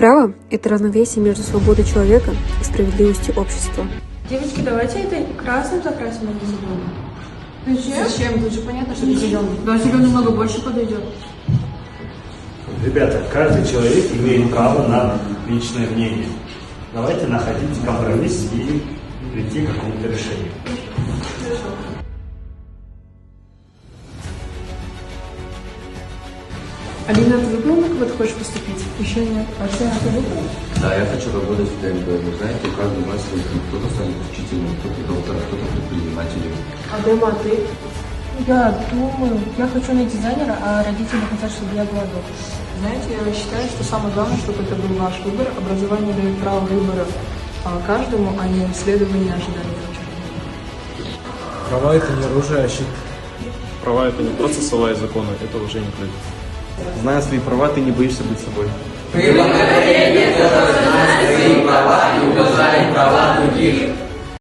Право – это равновесие между свободой человека и справедливостью общества. Девочки, давайте это красным закрасим, а не зеленым. Зачем? Тут же понятно, что это зеленый. Да, зеленый много больше подойдет. Ребята, каждый человек имеет право на личное мнение. Давайте находить компромисс и прийти к какому-то решению. Алина, ты выбрала, на кого ты хочешь поступить? Еще нет. А ты выбрала? Да, я хочу работать в ДНБ. Вы знаете, каждый мой свой путь. Кто-то станет учителем, кто-то доктором, кто-то предпринимателем. А Дэма, а ты? Я думаю, я хочу на дизайнера, а родители хотят, чтобы я была доктором. Знаете, я считаю, что самое главное, чтобы это был ваш выбор. Образование дает право выбора каждому, а не следование ожиданий. Права – это не оружие, а щит. Права – это не просто слова и законы, это уже не пройдет. Зная свои права, ты не боишься быть собой. Привет!